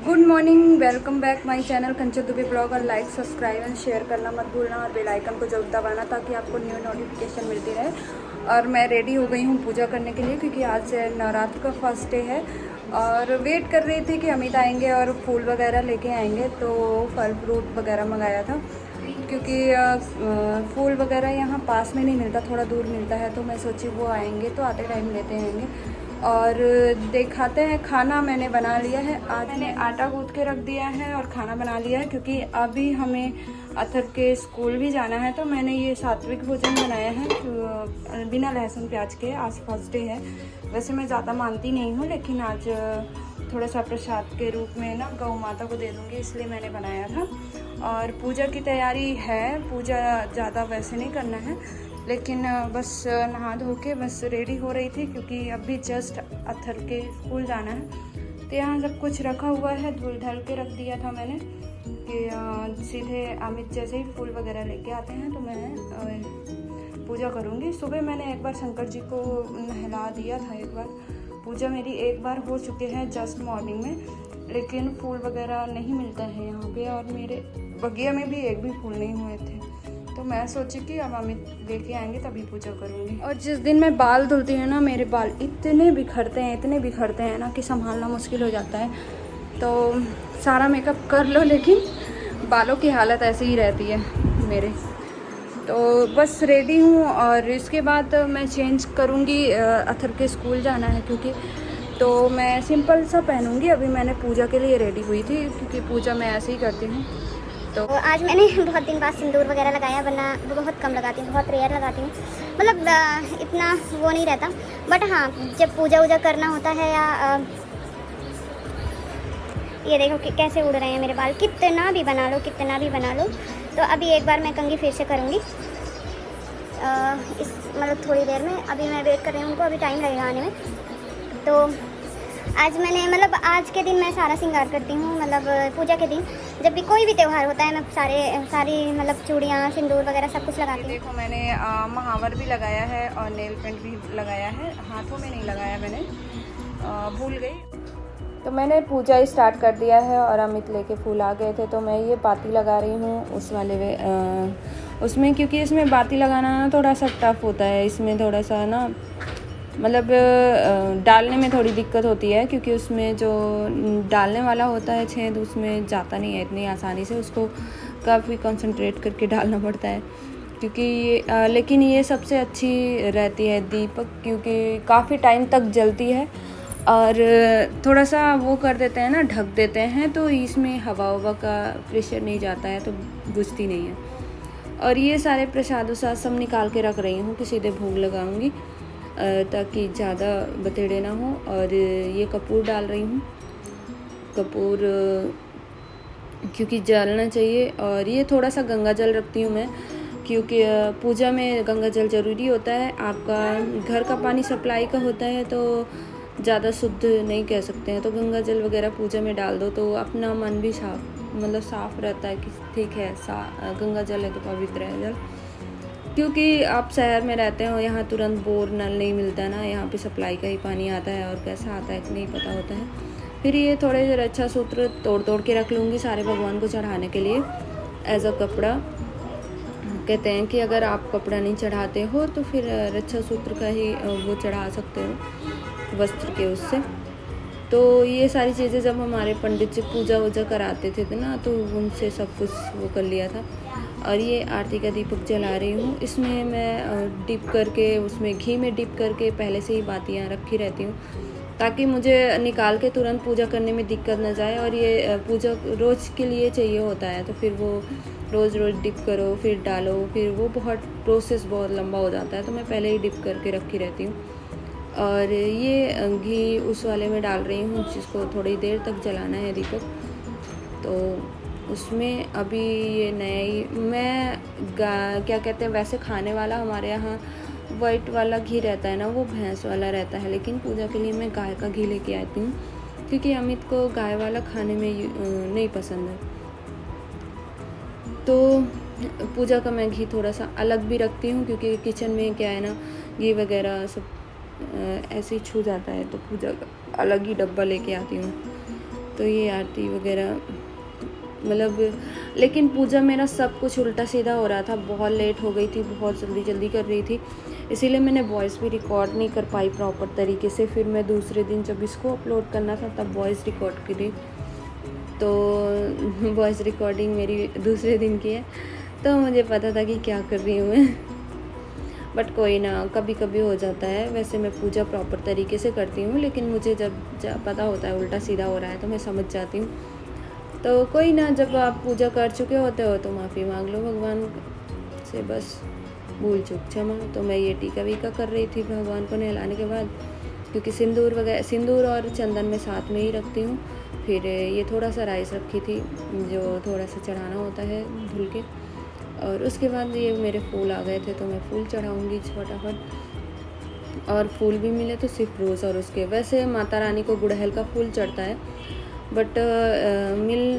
Good morning, welcome back my channel Kanchan Dubey blog. और like subscribe and share करना मत भूलना और बेल आइकन को जरूर दबाना ताकि आपको न्यू नोटिफिकेशन मिलती रहे। और मैं रेडी हो गई हूँ पूजा करने के लिए क्योंकि आज नवरात्र का फर्स्ट डे है और वेट कर रही थी कि अमित आएंगे और फूल वगैरह लेके आएंगे, तो फल फ्रूट वगैरह मंगाया था क्योंकि फूल वगैरह यहाँ पास में नहीं मिलता, थोड़ा दूर मिलता है। तो मैं सोची वो आएंगे तो आते टाइम लेते आएंगे। और दिखाते हैं, खाना मैंने बना लिया है। आज मैंने आटा गूँथ के रख दिया है और खाना बना लिया है क्योंकि अभी हमें अथर के स्कूल भी जाना है। तो मैंने ये सात्विक भोजन बनाया है तो बिना लहसुन प्याज के। आज फर्स्ट डे है, वैसे मैं ज़्यादा मानती नहीं हूँ, लेकिन आज थोड़ा सा प्रसाद के रूप में ना गौ माता को दे दूँगी, इसलिए मैंने बनाया था। और पूजा की तैयारी है, पूजा ज़्यादा वैसे नहीं करना है, लेकिन बस नहा धो के बस रेडी हो रही थी क्योंकि अभी जस्ट अथर के स्कूल जाना है। तो यहाँ सब कुछ रखा हुआ है, धुल ढल के रख दिया था मैंने कि सीधे अमित जैसे ही फूल वगैरह लेके आते हैं तो मैं पूजा करूँगी। सुबह मैंने एक बार शंकर जी को नहला दिया था, एक बार पूजा मेरी एक बार हो चुकी है जस्ट मॉर्निंग में, लेकिन फूल वगैरह नहीं मिलता है यहाँ पे और मेरे बगिया में भी एक भी फूल नहीं हुए थे। तो मैं सोची कि अब अमित लेके आएंगे तभी पूजा करूँगी। और जिस दिन मैं बाल धुलती हूँ ना, मेरे बाल इतने बिखरते हैं ना कि संभालना मुश्किल हो जाता है। तो सारा मेकअप कर लो लेकिन बालों की हालत ऐसी ही रहती है मेरे। तो बस रेडी हूँ और इसके बाद मैं चेंज करूँगी, अथर के स्कूल जाना है क्योंकि। तो मैं सिंपल सा पहनूँगी। अभी मैंने पूजा के लिए रेडी हुई थी क्योंकि पूजा मैं ऐसे ही करती हूँ। तो आज मैंने बहुत दिन बाद सिंदूर वगैरह लगाया, वरना वो बहुत कम लगाती हूँ, बहुत रेयर लगाती हूँ, मतलब इतना वो नहीं रहता। बट हाँ, जब पूजा वूजा करना होता है या ये देखो कि कैसे उड़ रहे हैं मेरे बाल, कितना भी बना लो। तो अभी एक बार मैं कंघी फिर से करूँगी इस मतलब थोड़ी देर में। अभी मैं वेट कर रही हूँ उनको, अभी टाइम लगेगा आने में। तो आज मैंने मतलब आज के दिन मैं सारा श्रृंगार करती हूँ, मतलब पूजा के दिन जब भी कोई भी त्यौहार होता है मैं सारी मतलब चूड़ियाँ सिंदूर वगैरह सब कुछ लगाती हूँ। देखो मैंने महावर भी लगाया है और नेल पेंट भी लगाया है, हाथों में नहीं लगाया मैंने, भूल गई। तो मैंने पूजा स्टार्ट कर दिया है और अमित लेके फूल आ गए थे। तो मैं ये बाती लगा रही हूँ उस वाले उसमें, क्योंकि इसमें बाती लगाना ना थोड़ा सा टफ होता है। इसमें थोड़ा सा ना मतलब डालने में थोड़ी दिक्कत होती है क्योंकि उसमें जो डालने वाला होता है छेद उसमें जाता नहीं है इतनी आसानी से, उसको काफ़ी कंसंट्रेट करके डालना पड़ता है क्योंकि ये लेकिन ये सबसे अच्छी रहती है दीपक, क्योंकि काफ़ी टाइम तक जलती है और थोड़ा सा वो कर देते हैं ना, ढक देते हैं, तो इसमें हवा का प्रेशर नहीं जाता है तो बुझती नहीं है। और ये सारे प्रसाद वसाद सब निकाल के रख रही हूँ कि सीधे भोग लगाऊंगी ताकि ज़्यादा बतेड़े ना हो। और ये कपूर डाल रही हूँ, कपूर क्योंकि जलना चाहिए। और ये थोड़ा सा गंगा जल रखती हूँ मैं क्योंकि पूजा में गंगा जल ज़रूरी होता है। आपका घर का पानी सप्लाई का होता है तो ज़्यादा शुद्ध नहीं कह सकते हैं, तो गंगा जल वगैरह पूजा में डाल दो तो अपना मन भी साफ रहता है कि ठीक है गंगा जल है तो पवित्र है जल। क्योंकि आप शहर में रहते हो, यहाँ तुरंत बोर नल नहीं मिलता ना, यहाँ पे सप्लाई का ही पानी आता है और कैसा आता है नहीं पता होता है। फिर ये थोड़े से रक्षा सूत्र तोड़ के रख लूँगी सारे भगवान को चढ़ाने के लिए एज अ कपड़ा। कहते हैं कि अगर आप कपड़ा नहीं चढ़ाते हो तो फिर रक्षा सूत्र का ही वो चढ़ा सकते हो वस्त्र के उससे। तो ये सारी चीज़ें जब हमारे पंडित जी पूजा वूजा कराते थे ना तो उनसे सब कुछ वो कर लिया था। और ये आरती का दीपक जला रही हूँ, इसमें मैं डिप करके उसमें घी में डिप करके पहले से ही बातियाँ रखी रहती हूँ ताकि मुझे निकाल के तुरंत पूजा करने में दिक्कत न जाए। और ये पूजा रोज़ के लिए चाहिए होता है तो फिर वो रोज़ डिप करो फिर डालो, फिर वो प्रोसेस बहुत लंबा हो जाता है, तो मैं पहले ही डिप करके रखी रहती हूँ। और ये घी उस वाले में डाल रही हूँ जिसको थोड़ी देर तक जलाना है दीपक। तो उसमें अभी ये नया ही मैं क्या कहते हैं, वैसे खाने वाला हमारे यहाँ वाइट वाला घी रहता है ना, वो भैंस वाला रहता है, लेकिन पूजा के लिए मैं गाय का घी लेके आती हूँ क्योंकि अमित को गाय वाला खाने में नहीं पसंद है। तो पूजा का मैं घी थोड़ा सा अलग भी रखती हूँ क्योंकि किचन में क्या है ना, घी वगैरह सब ऐसे ही छू जाता है, तो पूजा का अलग ही डब्बा लेके आती हूँ। तो ये आरती वगैरह मतलब, लेकिन पूजा मेरा सब कुछ उल्टा सीधा हो रहा था। बहुत लेट हो गई थी, बहुत जल्दी कर रही थी, इसीलिए मैंने वॉइस भी रिकॉर्ड नहीं कर पाई प्रॉपर तरीके से। फिर मैं दूसरे दिन जब इसको अपलोड करना था तब वॉइस रिकॉर्ड करी, तो वॉइस रिकॉर्डिंग मेरी दूसरे दिन की है, तो मुझे पता था कि क्या कर रही हूँ मैं। बट कोई ना, कभी कभी हो जाता है। वैसे मैं पूजा प्रॉपर तरीके से करती हूँ, लेकिन मुझे जब पता होता है उल्टा सीधा हो रहा है तो मैं समझ जाती हूँ। तो कोई ना, जब आप पूजा कर चुके होते हो तो माफ़ी मांग लो भगवान से, बस भूल चूक क्षमा। तो मैं ये टीका वीका कर रही थी भगवान को नहलाने के बाद, क्योंकि सिंदूर और चंदन में साथ में ही रखती हूँ। फिर ये थोड़ा सा राइस रखी थी जो थोड़ा सा चढ़ाना होता है धुल के, और उसके बाद ये मेरे फूल आ गए थे तो मैं फूल चढ़ाऊँगी फटाफट। और फूल भी मिले तो सिर्फ रोज़ और उसके, वैसे माता रानी को गुड़हल का फूल चढ़ता है, बट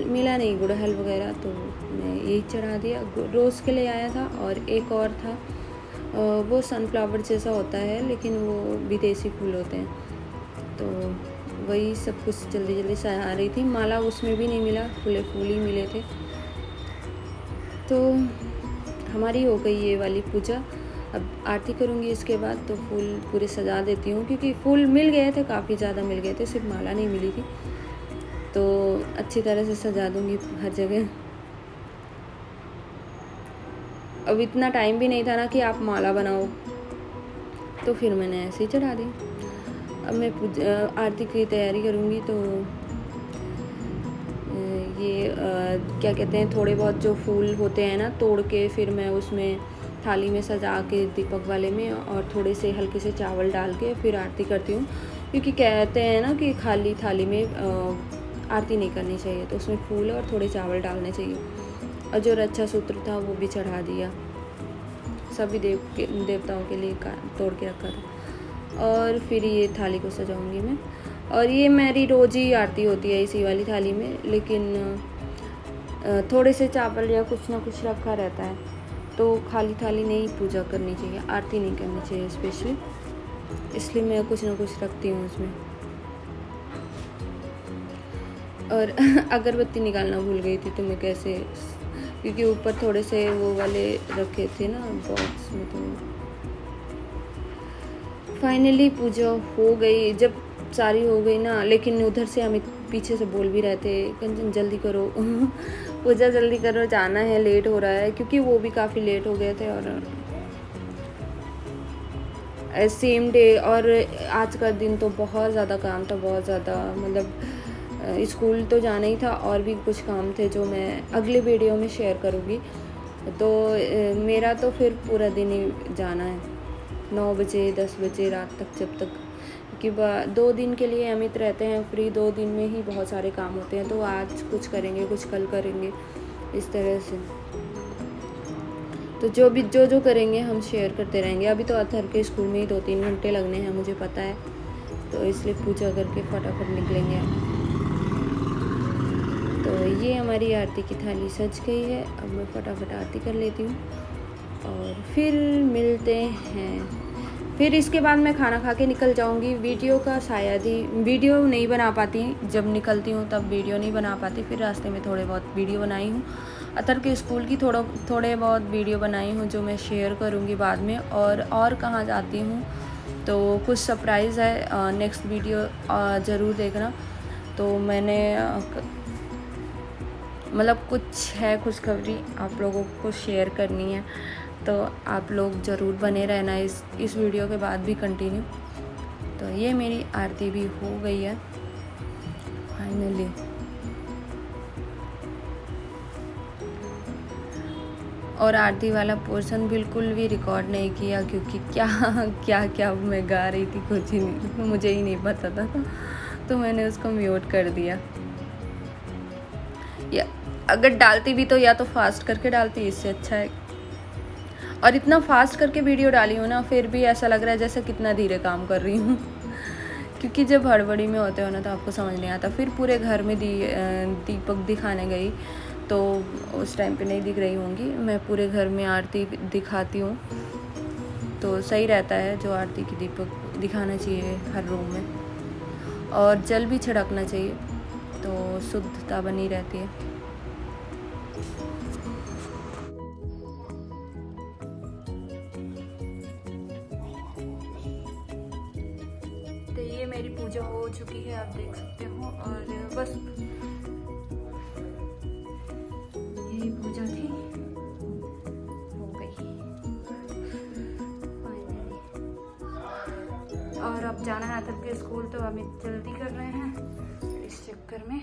मिला नहीं गुड़हल वगैरह, तो मैं यही चढ़ा दिया। रोज़ के लिए आया था, और एक और था वो सनफ्लावर जैसा होता है लेकिन वो विदेशी फूल होते हैं, तो वही सब कुछ जल्दी सजा रही थी। माला उसमें भी नहीं मिला, फूल ही मिले थे। तो हमारी हो गई ये वाली पूजा। अब आरती करूँगी इसके बाद, तो फूल पूरे सजा देती हूँ, क्योंकि फूल मिल गए थे, काफ़ी ज़्यादा मिल गए थे, सिर्फ माला नहीं मिली थी, तो अच्छी तरह से सजा दूँगी हर जगह। अब इतना टाइम भी नहीं था ना कि आप माला बनाओ, तो फिर मैंने ऐसे ही चढ़ा दी। अब मैं आरती की तैयारी करूँगी, तो ये क्या कहते हैं, थोड़े बहुत जो फूल होते हैं ना, तोड़ के फिर मैं उसमें थाली में सजा के दीपक वाले में, और थोड़े से हल्के से चावल डाल के फिर आरती करती हूँ। क्योंकि कहते हैं ना कि खाली थाली में आरती नहीं करनी चाहिए, तो उसमें फूल और थोड़े चावल डालने चाहिए। और जो रक्षा सूत्र था वो भी चढ़ा दिया, सभी देवताओं के लिए तोड़ के रखा था। और फिर ये थाली को सजाऊंगी मैं, और ये मेरी रोज़ ही आरती होती है इसी वाली थाली में, लेकिन थोड़े से चावल या कुछ ना कुछ रखा रहता है, तो खाली थाली नहीं पूजा करनी चाहिए, आरती नहीं करनी चाहिए स्पेशली, इसलिए मैं कुछ ना कुछ रखती हूँ उसमें। और अगरबत्ती निकालना भूल गई थी, तो मैं कैसे, क्योंकि ऊपर थोड़े से वो वाले रखे थे ना बॉक्स में, तो फाइनली पूजा हो गई। जब सारी हो गई ना, लेकिन उधर से हमें पीछे से बोल भी रहे थे, कंचन जल्दी करो पूजा जल्दी करो, जाना है, लेट हो रहा है, क्योंकि वो भी काफ़ी लेट हो गए थे। और सेम डे, और आज का दिन तो बहुत ज़्यादा काम था, बहुत ज़्यादा, मतलब स्कूल तो जाना ही था, और भी कुछ काम थे जो मैं अगले वीडियो में शेयर करूँगी। तो मेरा तो फिर पूरा दिन ही जाना है, 9 बजे 10 बजे रात तक, जब तक कि 2 दिन के लिए अमित रहते हैं फ्री, 2 दिन में ही बहुत सारे काम होते हैं, तो आज कुछ करेंगे, कुछ कल करेंगे, इस तरह से। तो जो करेंगे हम शेयर करते रहेंगे। अभी तो अथर के स्कूल में ही 2-3 घंटे लगने हैं, मुझे पता है, तो इसलिए पूजा करके फटाफट निकलेंगे। तो ये हमारी आरती की थाली सज गई है, अब मैं फटाफट आरती कर लेती हूँ और फिर मिलते हैं। फिर इसके बाद मैं खाना खा के निकल जाऊँगी। वीडियो का शायद ही वीडियो नहीं बना पाती, जब निकलती हूँ तब वीडियो नहीं बना पाती। फिर रास्ते में थोड़े बहुत वीडियो बनाई हूँ, अतर के स्कूल की थोड़े बहुत वीडियो बनाई हूँ जो मैं शेयर करूँगी बाद में। और कहाँ जाती हूँ तो कुछ सरप्राइज़ है, नेक्स्ट वीडियो ज़रूर देखना। तो मैंने मतलब कुछ है खुशखबरी आप लोगों को शेयर करनी है, तो आप लोग ज़रूर बने रहना इस वीडियो के बाद भी कंटिन्यू। तो ये मेरी आरती भी हो गई है फाइनली। और आरती वाला पोर्शन बिल्कुल भी रिकॉर्ड नहीं किया, क्योंकि क्या मैं गा रही थी कुछ ही नहीं, मुझे ही नहीं पता था, तो मैंने उसको म्यूट कर दिया। या अगर डालती भी तो या तो फास्ट करके डालती, इससे अच्छा है। और इतना फास्ट करके वीडियो डाली हूँ ना, फिर भी ऐसा लग रहा है जैसे कितना धीरे काम कर रही हूँ क्योंकि जब हड़बड़ी में होते हो ना तो आपको समझ नहीं आता। फिर पूरे घर में दीपक दिखाने गई तो उस टाइम पे नहीं दिख रही होंगी। मैं पूरे घर में आरती दिखाती हूँ तो सही रहता है, जो आरती की दीपक दिखाना चाहिए हर रूम में, और जल भी छिड़कना चाहिए। तो शुद्धता बनी रहती है। तो ये मेरी पूजा हो चुकी है, आप देख सकते हो। और बस यही पूजा थी, हो गई फाइनली। और अब जाना है अथर्व के स्कूल, तो अमित जल्दी कर रहे हैं इस चक्कर में।